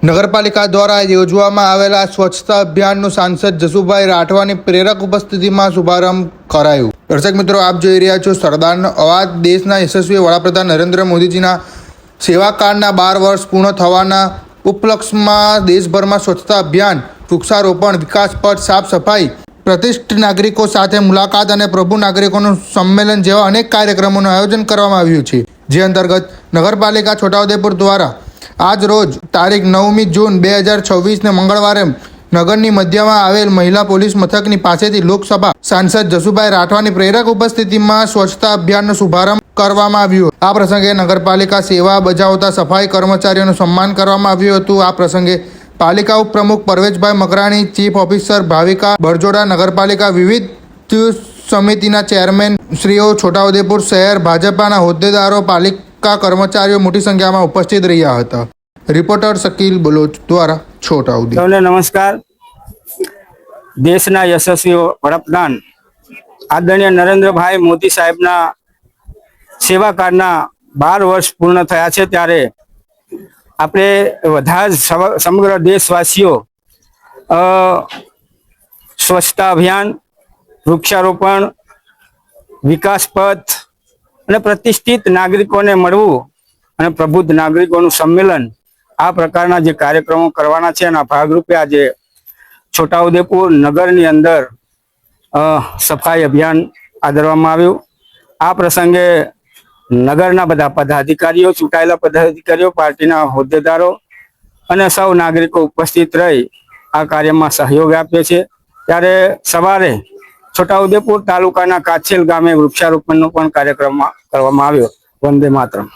નગરપાલિકા દ્વારા યોજવામાં આવેલા સ્વચ્છતા અભિયાનનું સાંસદ જસુભાઈ રાઠવાની પ્રેરક ઉપસ્થિતિમાં શુભારંભ કરાયું। દર્શક મિત્રો, આપ જોઈ રહ્યા છો સરદારનો અવાજ। દેશના યશસ્વી વડાપ્રધાન નરેન્દ્ર મોદીજીના સેવાકાળના 12 વર્ષ પૂર્ણ થવાના ઉપલક્ષમાં દેશભરમાં સ્વચ્છતા અભિયાન, વૃક્ષારોપણ, વિકાસ પથ, સાફ સફાઈ, પ્રતિષ્ઠિત નાગરિકો સાથે મુલાકાત અને પ્રબુદ્ધ નાગરિકોનું સંમેલન જેવા અનેક કાર્યક્રમોનું આયોજન કરવામાં આવ્યું છે। જે અંતર્ગત નગરપાલિકા છોટાઉદેપુર દ્વારા આજ રોજ તારીખ 9મી જૂન 2026ને મંગળવારે નગરની મધ્યમાં આવેલ મહિલા પોલીસ મથકની પાસેથી લોકસભા સાંસદ જસુભાઈ રાઠવાની પ્રેરક ઉપસ્થિતિમાં સ્વચ્છતા અભિયાનનો શુભારંભ કરવામાં આવ્યો। આ પ્રસંગે નગરપાલિકા સેવા બજાવતા સફાઈ કર્મચારીઓનું સન્માન કરવામાં આવ્યું હતું। આ પ્રસંગે પાલિકા ઉપપ્રમુખ પરવેશભાઈ મકરાણી, ચીફ ઓફિસર ભાવિકા બરજોડા, નગરપાલિકા વિવિધ સમિતિના ચેરમેન શ્રીઓ, છોટાઉદેપુર શહેર ભાજપાના હોદ્દેદારો, પાલિકા કર્મચારીઓ મોટી સંખ્યામાં ઉપસ્થિત રહ્યા હતા। રિપોર્ટર શકીલ બલોચ દ્વારા છોટાઉદેપુર। નમસ્કાર। દેશના યશસ્વી વડાપ્રધાન આદરણીય નરેન્દ્રભાઈ મોદી સાહેબના સેવાકાળના 12 વર્ષ પૂર્ણ થયા છે, ત્યારે આપણે બધા જ સમગ્ર દેશવાસીઓ સ્વચ્છતા અભિયાન, વૃક્ષારોપણ, વિકાસ પથ અને પ્રતિષ્ઠિત નાગરિકોને મળવું અને પ્રબુદ્ધ નાગરિકોનું સંમેલન, આ પ્રકારના જે કાર્યક્રમો કરવાના છે એના ભાગરૂપે આજે છોટાઉદેપુર નગરની અંદર સફાઈ અભિયાન આદરવામાં આવ્યું। આ પ્રસંગે નગરના બધા પદાધિકારીઓ, ચૂંટાયેલા પદાધિકારીઓ, પાર્ટીના હોદ્દેદારો અને સૌ નાગરિકો ઉપસ્થિત રહી આ કાર્યમાં સહયોગ આપ્યો છે। ત્યારે સવારે છોટાઉદેપુર તાલુકાના કાછેલ ગામે વૃક્ષારોપણનો પણ કાર્યક્રમ કરવામાં આવ્યો। વંદે માતરમ।